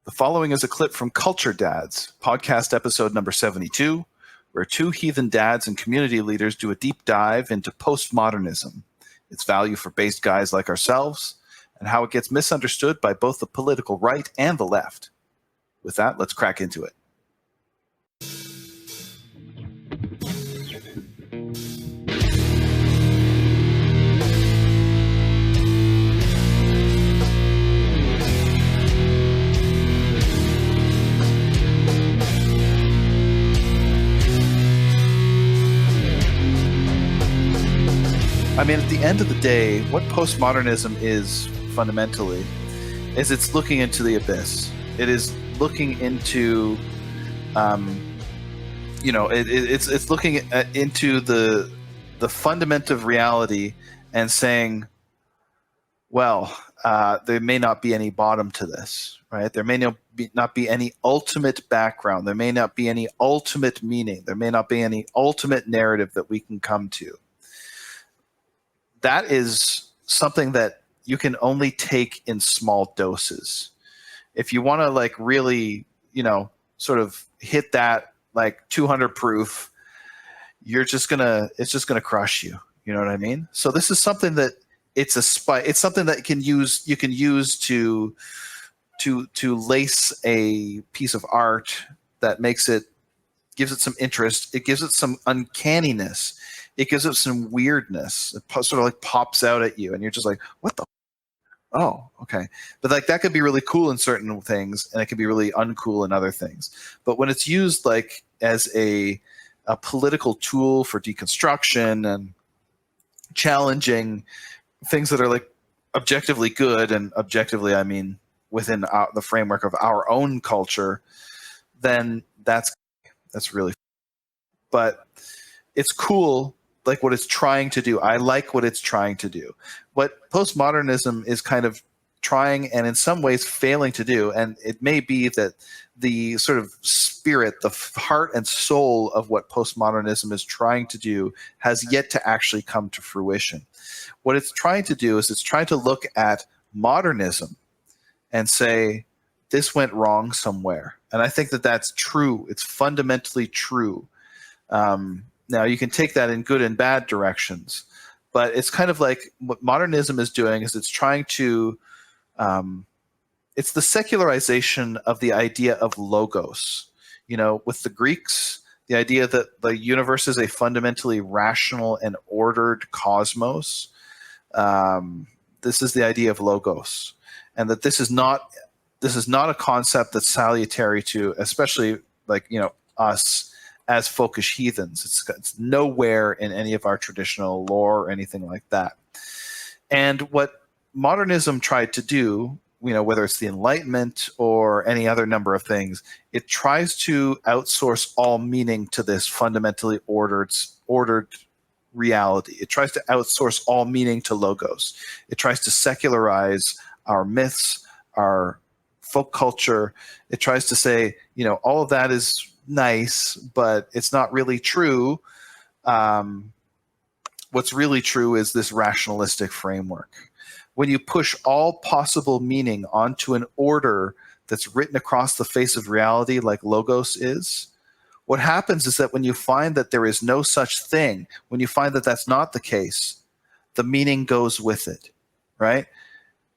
The following is a clip from Culture Dads, podcast episode number 72, where two heathen dads and community leaders do a deep dive into postmodernism, its value for based guys like ourselves, and how it gets misunderstood by both the political right and the left. With that, let's crack into it. I mean, at the end of the day, what postmodernism is fundamentally is it's looking into the abyss. It is looking into, it's looking into the fundament of reality and saying, well, there may not be any bottom to this, right? There may not be any ultimate background. There may not be any ultimate meaning. There may not be any ultimate narrative that we can come to. That is something that you can only take in small doses. If you want to really, sort of hit that 200 proof, it's just gonna crush you. You know what I mean? So this is something that it's something that you can use to lace a piece of art that gives it some interest. It gives it some uncanniness. It gives it some weirdness. It sort of pops out at you, and you're just like, "What the? Oh, okay." But that could be really cool in certain things, and it can be really uncool in other things. But when it's used as a political tool for deconstruction and challenging things that are objectively good, and objectively I mean within the framework of our own culture, then that's really. But it's cool. What it's trying to do. I like what it's trying to do. What postmodernism is kind of trying and in some ways failing to do, and it may be that the sort of spirit, the heart and soul of what postmodernism is trying to do has yet to actually come to fruition. What it's trying to do is it's trying to look at modernism and say, this went wrong somewhere. And I think that that's true. It's fundamentally true. Now, you can take that in good and bad directions, but it's kind of like what modernism is doing is it's trying to, it's the secularization of the idea of logos. With the Greeks, the idea that the universe is a fundamentally rational and ordered cosmos. This is the idea of logos, and that this is not a concept that's salutary to, especially us as folkish heathens. It's nowhere in any of our traditional lore or anything like that. And what modernism tried to do, whether it's the Enlightenment or any other number of things, it tries to outsource all meaning to this fundamentally ordered reality. It tries to outsource all meaning to logos. It tries to secularize our myths, our folk culture. It tries to say, all of that is nice, but it's not really true. What's really true is this rationalistic framework. When you push all possible meaning onto an order that's written across the face of reality like logos is, what happens is that when you find that there is no such thing, when you find that that's not the case, the meaning goes with it, right?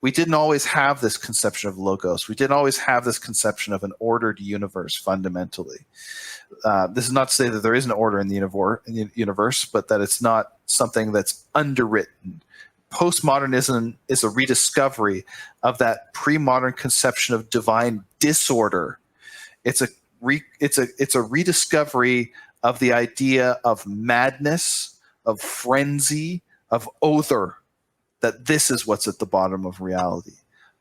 We didn't always have this conception of logos. We didn't always have this conception of an ordered universe fundamentally. This is not to say that there is an order in the universe, but that it's not something that's underwritten. Postmodernism is a rediscovery of that pre-modern conception of divine disorder. It's a rediscovery of the idea of madness, of frenzy, of other, that this is what's at the bottom of reality.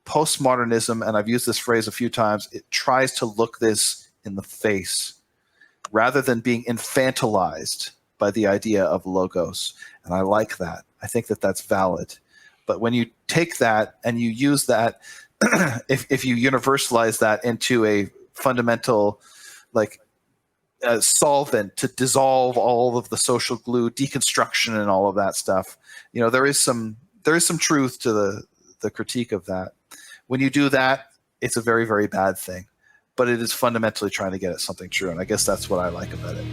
Postmodernism, and I've used this phrase a few times, it tries to look this in the face rather than being infantilized by the idea of logos. And I like that. I think that that's valid. But when you take that and you use that, if you universalize that into a fundamental solvent to dissolve all of the social glue, deconstruction and all of that stuff, there is some truth to the critique of that. When you do that, it's a very, very bad thing. But it is fundamentally trying to get at something true, and I guess that's what I like about it.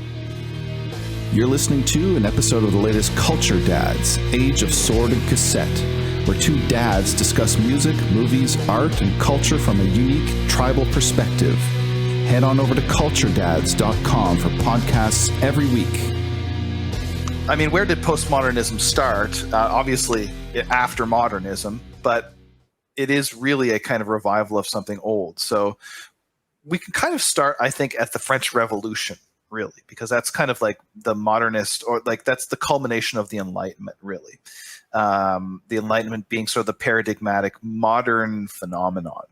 You're listening to an episode of the latest Culture Dads, Age of Sword and Cassette, where two dads discuss music, movies, art, and culture from a unique tribal perspective. Head on over to culturedads.com for podcasts every week. I mean, where did postmodernism start? Obviously, after modernism, but it is really a kind of revival of something old. So we can kind of start, I think, at the French Revolution, really, because that's kind of like the modernist, or like that's the culmination of the Enlightenment, really. The Enlightenment being sort of the paradigmatic modern phenomenon.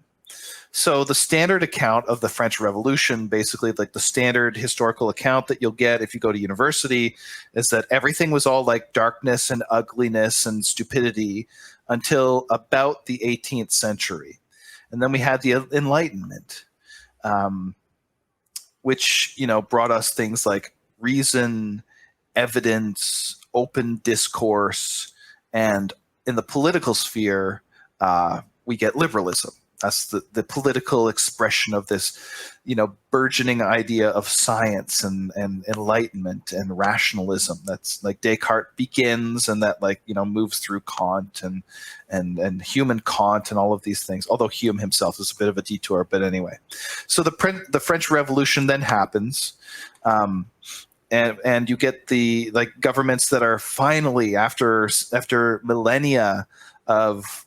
So the standard account of the French Revolution, basically like the standard historical account that you'll get if you go to university, is that everything was all like darkness and ugliness and stupidity until about the 18th century. And then we had the Enlightenment, which, you know, brought us things like reason, evidence, open discourse, and in the political sphere, we get liberalism. That's the political expression of this, you know, burgeoning idea of science and enlightenment and rationalism. That's like Descartes begins, and that, like, you know, moves through Kant and Hume Kant and all of these things. Although Hume himself is a bit of a detour, but anyway. So the French Revolution then happens, and you get the like governments that are finally after millennia of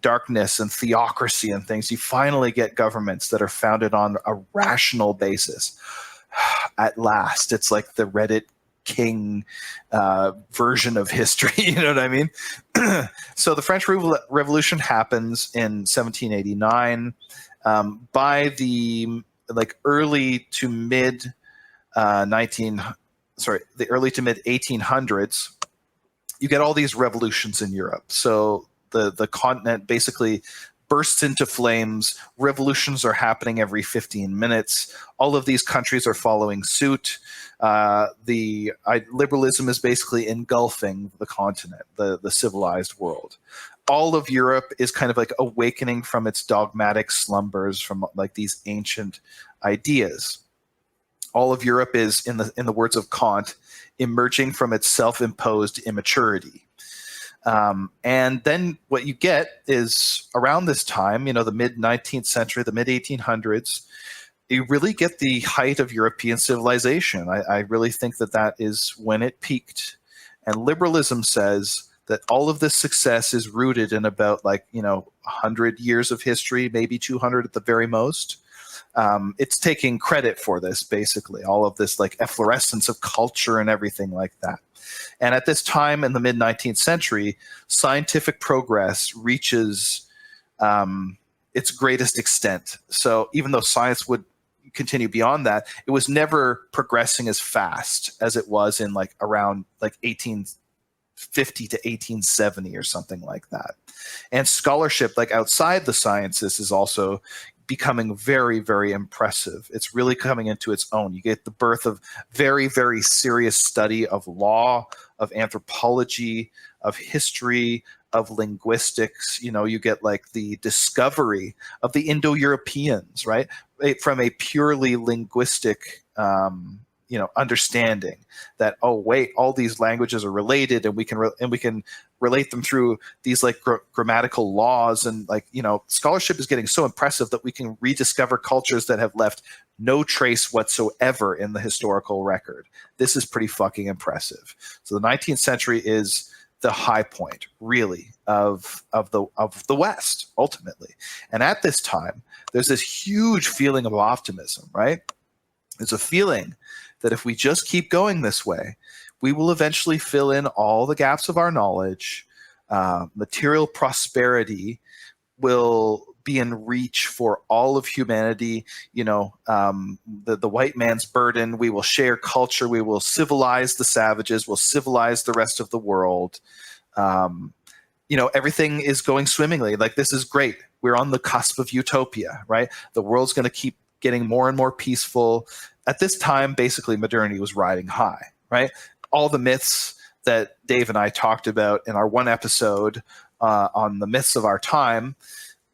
darkness and theocracy and things, you finally get governments that are founded on a rational basis. At last, it's like the Reddit king version of history. You know what I mean? So the French Revolution happens in 1789. By the early to mid 1800s, you get all these revolutions in Europe. So the continent basically bursts into flames. Revolutions are happening every 15 minutes. All of these countries are following suit. Liberalism is basically engulfing the continent, the civilized world. All of Europe is kind of like awakening from its dogmatic slumbers, from like these ancient ideas. All of Europe is, in the words of Kant, emerging from its self-imposed immaturity. And then what you get is, around this time, you know, the mid-19th century, the mid-1800s, you really get the height of European civilization. I really think that is when it peaked. And liberalism says that all of this success is rooted in about 100 years of history, maybe 200 at the very most. It's taking credit for this, basically, all of this like efflorescence of culture and everything like that. And at this time in the mid-19th century, scientific progress reaches its greatest extent. So even though science would continue beyond that, it was never progressing as fast as it was in around 1850 to 1870 or something like that. And scholarship outside the sciences is also becoming very, very impressive. It's really coming into its own. You get the birth of very, very serious study of law, of anthropology, of history, of linguistics. You know, you get the discovery of the Indo-Europeans, right? From a purely linguistic understanding that, oh wait, all these languages are related, and we can relate them through these grammatical laws, and scholarship is getting so impressive that we can rediscover cultures that have left no trace whatsoever in the historical record. This is pretty fucking impressive. So the 19th century is the high point, really, of the West, ultimately. And at this time, there's this huge feeling of optimism, right? There's a feeling that if we just keep going this way, we will eventually fill in all the gaps of our knowledge. Material prosperity will be in reach for all of humanity. The white man's burden. We will share culture. We will civilize the savages. We'll civilize the rest of the world. Everything is going swimmingly. This is great. We're on the cusp of utopia, right? The world's going to keep getting more and more peaceful. At this time, basically, modernity was riding high, right? All the myths that Dave and I talked about in our one episode on the myths of our time,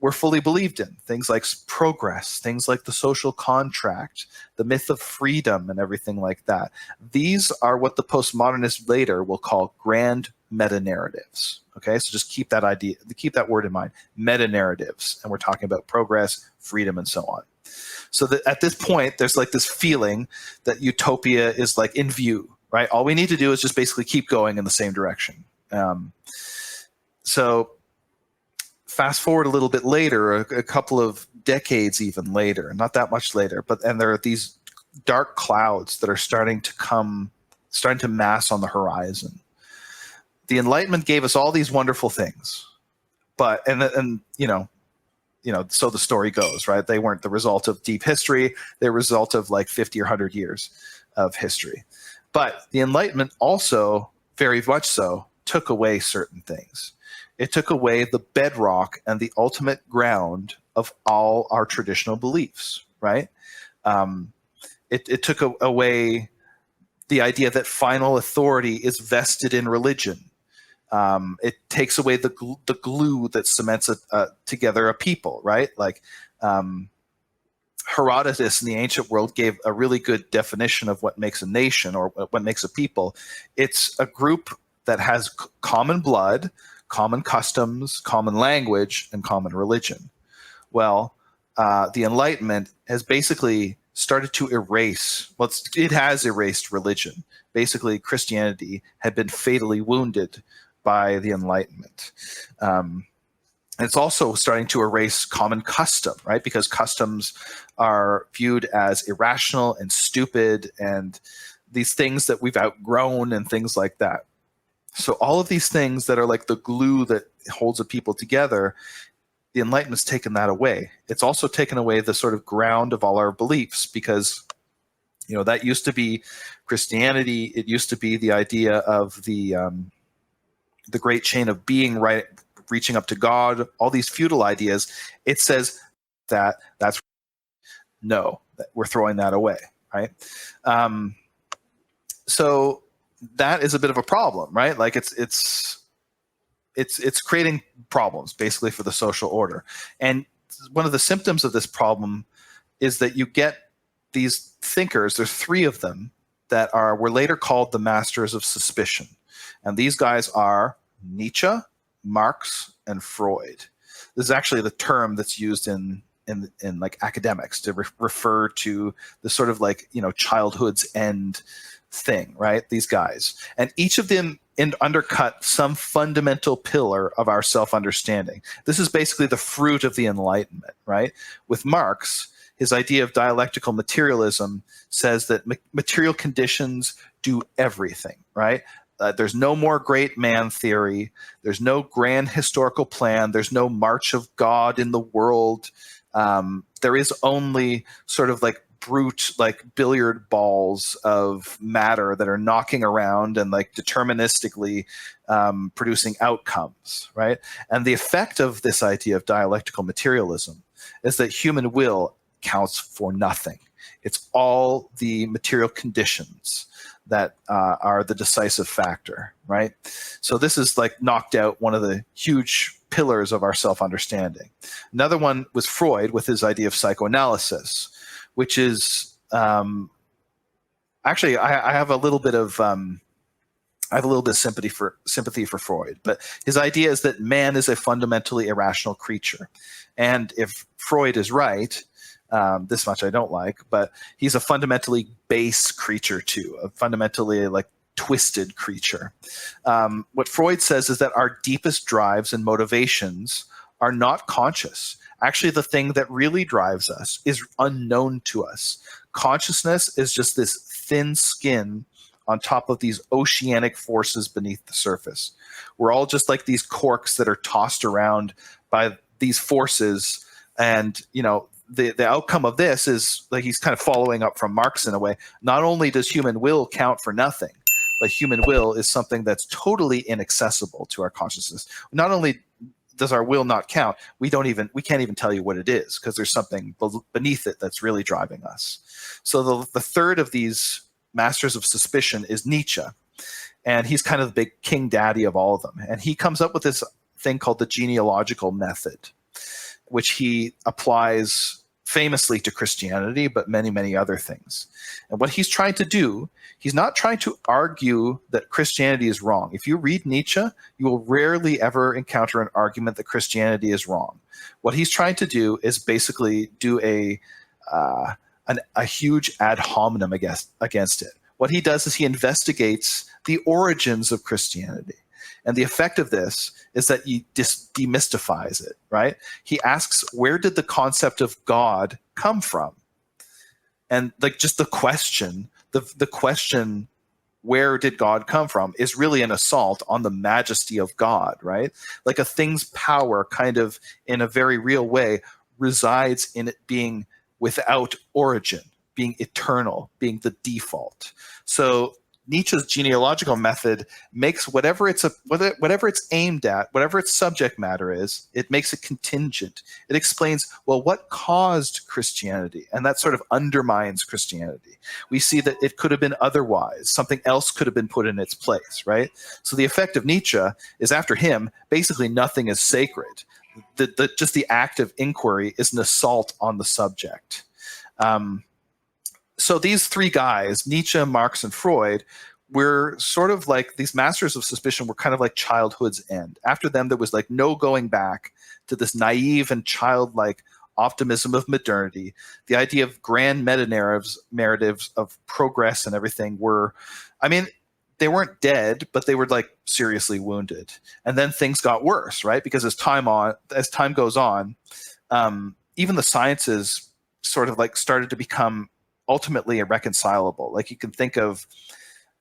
were fully believed in. Things like progress, things like the social contract, the myth of freedom, and everything like that. These are what the postmodernists later will call grand meta-narratives. Okay, so just keep that word in mind, meta-narratives. And we're talking about progress, freedom, and so on. So that at this point, there's like this feeling that utopia is like in view, right? All we need to do is just basically keep going in the same direction. So fast forward a little bit later, a couple of decades even later, not that much later, and there are these dark clouds that are starting to mass on the horizon. The Enlightenment gave us all these wonderful things, but so the story goes, right? They weren't the result of deep history; they're a result of like 50 or 100 years of history. But the Enlightenment also, very much so, took away certain things. It took away the bedrock and the ultimate ground of all our traditional beliefs, right? It took away the idea that final authority is vested in religion. It takes away the glue that cements together a people, right? Like Herodotus in the ancient world gave a really good definition of what makes a nation or what makes a people. It's a group that has common blood, common customs, common language, and common religion. Well, the Enlightenment has basically started to erase, it has erased religion. Basically, Christianity had been fatally wounded by the Enlightenment. And it's also starting to erase common custom, right? Because customs are viewed as irrational and stupid and these things that we've outgrown and things like that. So all of these things that are like the glue that holds a people together, the Enlightenment's taken that away. It's also taken away the sort of ground of all our beliefs because, that used to be Christianity. It used to be the idea of the great chain of being, right, reaching up to God, all these feudal ideas. It says that's we're throwing that away, right? So that is a bit of a problem, right? Like it's creating problems basically for the social order. And one of the symptoms of this problem is that you get these thinkers, there's three of them that were later called the masters of suspicion. And these guys are Nietzsche, Marx, and Freud. This is actually the term that's used in like academics to refer to the sort of like, childhood's end thing, right? These guys. And each of them undercut some fundamental pillar of our self-understanding. This is basically the fruit of the Enlightenment, right? With Marx, his idea of dialectical materialism says that material conditions do everything, right? There's no more great man theory. There's no grand historical plan. There's no march of God in the world. There is only sort of like brute, like billiard balls of matter that are knocking around and like deterministically producing outcomes, right? And the effect of this idea of dialectical materialism is that human will counts for nothing. It's all the material conditions that are the decisive factor, right? So this is like knocked out one of the huge pillars of our self-understanding. Another one was Freud with his idea of psychoanalysis, which is actually I have a little bit of sympathy for Freud, but his idea is that man is a fundamentally irrational creature, and if Freud is right, this much I don't like, but he's a fundamentally base creature too, a fundamentally like twisted creature. What Freud says is that our deepest drives and motivations are not conscious. Actually, the thing that really drives us is unknown to us. Consciousness is just this thin skin on top of these oceanic forces beneath the surface. We're all just like these corks that are tossed around by these forces, and the outcome of this is, like, he's kind of following up from Marx in a way. Not only does human will count for nothing, but human will is something that's totally inaccessible to our consciousness. Not only does our will not count, we can't even tell you what it is, because there's something beneath it that's really driving us. So the third of these masters of suspicion is Nietzsche, and he's kind of the big king daddy of all of them. And he comes up with this thing called the genealogical method, which he applies famously to Christianity, but many, many other things. And what he's trying to do, he's not trying to argue that Christianity is wrong. If you read Nietzsche, you will rarely ever encounter an argument that Christianity is wrong. What he's trying to do is basically do a huge ad hominem against it. What he does is he investigates the origins of Christianity. And the effect of this is that he demystifies it, right? He asks, where did the concept of God come from? And like just the question, the question, where did God come from, is really an assault on the majesty of God, right? Like a thing's power kind of in a very real way resides in it being without origin, being eternal, being the default. So Nietzsche's genealogical method makes whatever it's aimed at, whatever its subject matter is, it makes it contingent. It explains, well, what caused Christianity? And that sort of undermines Christianity. We see that it could have been otherwise. Something else could have been put in its place, right? So the effect of Nietzsche is, after him, basically nothing is sacred. Just the act of inquiry is an assault on the subject. So these three guys, Nietzsche, Marx, and Freud, were sort of like these masters of suspicion, were kind of like childhood's end. After them, there was like no going back to this naive and childlike optimism of modernity. The idea of grand meta-narratives of progress and everything were, I mean, they weren't dead, but they were like seriously wounded. And then things got worse, right? Because as time goes on, even the sciences sort of like started to become ultimately irreconcilable. Like you can think of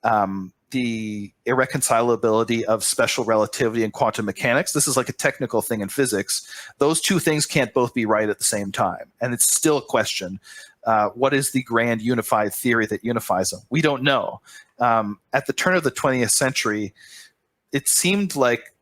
the irreconcilability of special relativity and quantum mechanics. This is like a technical thing in physics. Those two things can't both be right at the same time. And it's still a question. What is the grand unified theory that unifies them? We don't know. At the turn of the 20th century, it seemed like,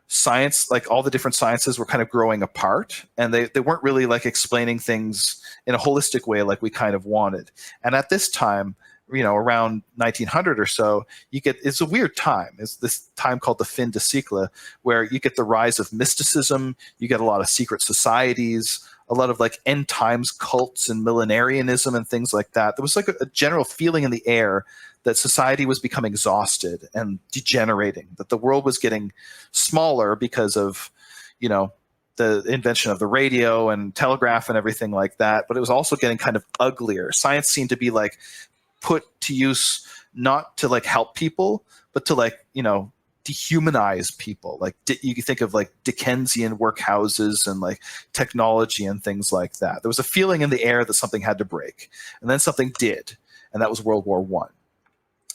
science, like all the different sciences, were kind of growing apart, and they weren't really like explaining things in a holistic way like we kind of wanted. And at this time, around 1900 or so, it's a weird time. It's this time called the fin de siècle, where you get the rise of mysticism, you get a lot of secret societies, a lot of like end times cults and millenarianism and things like that. There was like a general feeling in the air that society was becoming exhausted and degenerating, that the world was getting smaller because of, the invention of the radio and telegraph and everything like that. But it was also getting kind of uglier. Science seemed to be like put to use not to like help people, but to like, dehumanize people. Like you can think of like Dickensian workhouses and like technology and things like that. There was a feeling in the air that something had to break, and then something did, and that was World War I.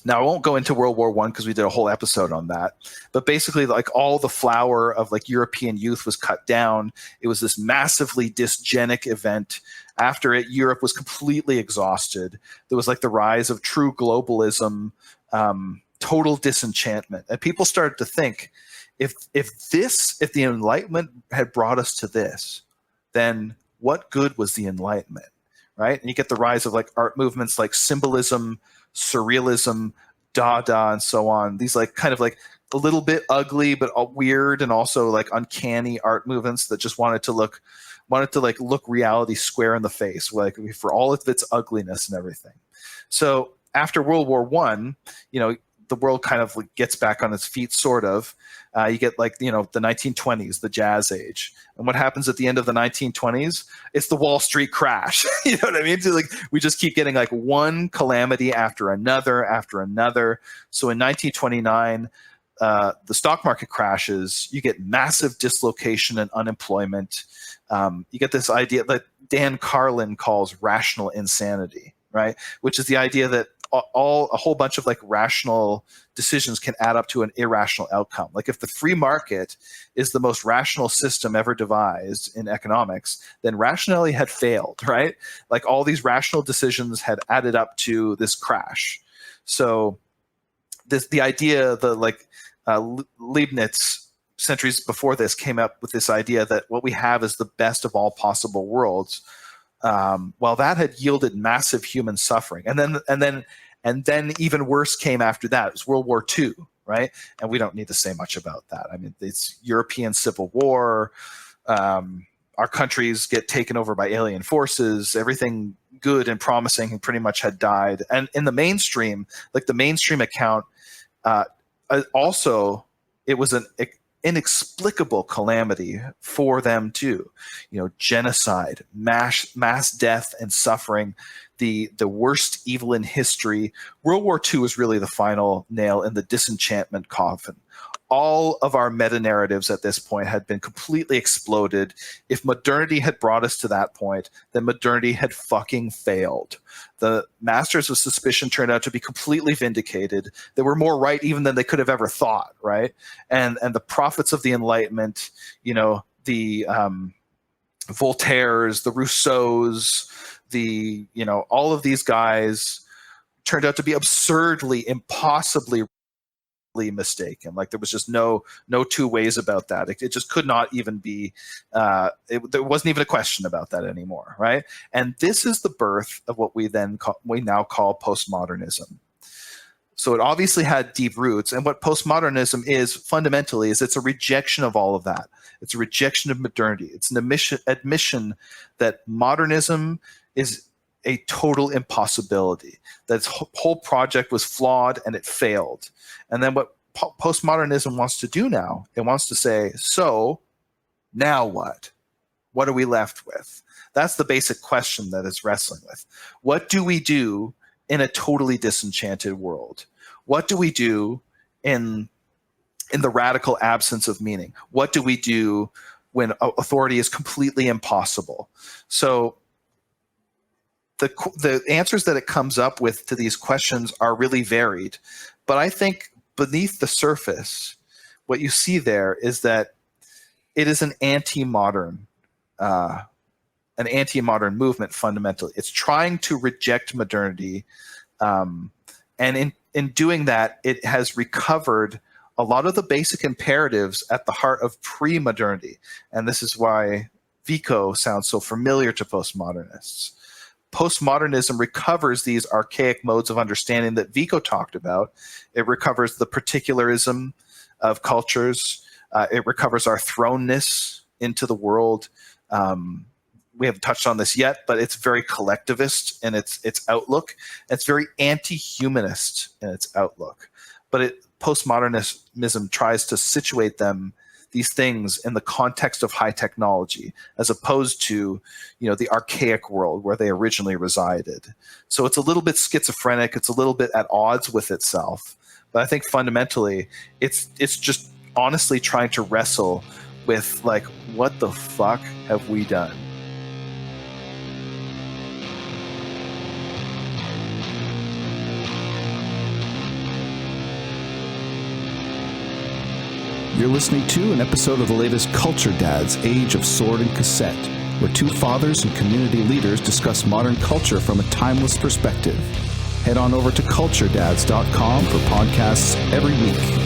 Now, I won't go into World War I because we did a whole episode on that, but basically like all the flower of like European youth was cut down. It was this massively dysgenic event. After it, Europe was completely exhausted. There was like the rise of true globalism, total disenchantment. And people started to think, if the Enlightenment had brought us to this, then what good was the Enlightenment, right? And you get the rise of like art movements like symbolism, surrealism, Dada, and so on. These like kind of like a little bit ugly but weird and also like uncanny art movements that just wanted to look reality square in the face, like for all of its ugliness and everything. So after World War I, the world kind of gets back on its feet, sort of. You get like, the 1920s, the Jazz Age. And what happens at the end of the 1920s? It's the Wall Street crash. You know what I mean? So like we just keep getting like one calamity after another after another. So in 1929, the stock market crashes. You get massive dislocation and unemployment. You get this idea that Dan Carlin calls rational insanity, right? Which is the idea that a whole bunch of like rational decisions can add up to an irrational outcome. Like if the free market is the most rational system ever devised in economics, then rationality had failed, right? Like all these rational decisions had added up to this crash. So the idea, Leibniz, centuries before this, came up with this idea that what we have is the best of all possible worlds. Well, that had yielded massive human suffering, and then even worse came after that. It was World War II, right? And we don't need to say much about that. I mean, it's European Civil War, our countries get taken over by alien forces. Everything good and promising pretty much had died. And in the mainstream, like the mainstream account, also it was an inexplicable calamity for them too. Genocide, mass death and suffering, the worst evil in history. World War II was really the final nail in the disenchantment coffin. All of our meta-narratives at this point had been completely exploded. If modernity had brought us to that point, then modernity had fucking failed. The masters of suspicion turned out to be completely vindicated. They were more right even than they could have ever thought, right? And the prophets of the Enlightenment, the Voltaires, the Rousseaus, all of these guys turned out to be absurdly, impossibly mistaken. Like, there was just no two ways about that. It just could not even be, there wasn't even a question about that anymore, right? And this is the birth of what we now call postmodernism. So it obviously had deep roots, and what postmodernism is fundamentally is it's a rejection of all of that. It's a rejection of modernity. It's an admission that modernism is a total impossibility, that its whole project was flawed and it failed. And then what postmodernism wants to do now, it wants to say, so now what? What are we left with? That's the basic question that it's wrestling with. What do we do in a totally disenchanted world? What do we do in the radical absence of meaning? What do we do when authority is completely impossible? So the answers that it comes up with to these questions are really varied. But I think beneath the surface, what you see there is that it is an anti-modern movement fundamentally. It's trying to reject modernity. And in doing that, it has recovered a lot of the basic imperatives at the heart of pre-modernity. And this is why Vico sounds so familiar to postmodernists. Postmodernism recovers these archaic modes of understanding that Vico talked about. It recovers the particularism of cultures. It recovers our thrownness into the world. We haven't touched on this yet, but it's very collectivist in its outlook. It's very anti-humanist in its outlook. But postmodernism tries to situate these things in the context of high technology, as opposed to, the archaic world where they originally resided. So it's a little bit schizophrenic. It's a little bit at odds with itself. But I think fundamentally, it's just honestly trying to wrestle with, like, what the fuck have we done? You're listening to an episode of the latest Culture Dads, Age of Sword and Cassette, where two fathers and community leaders discuss modern culture from a timeless perspective. Head on over to culturedads.com for podcasts every week.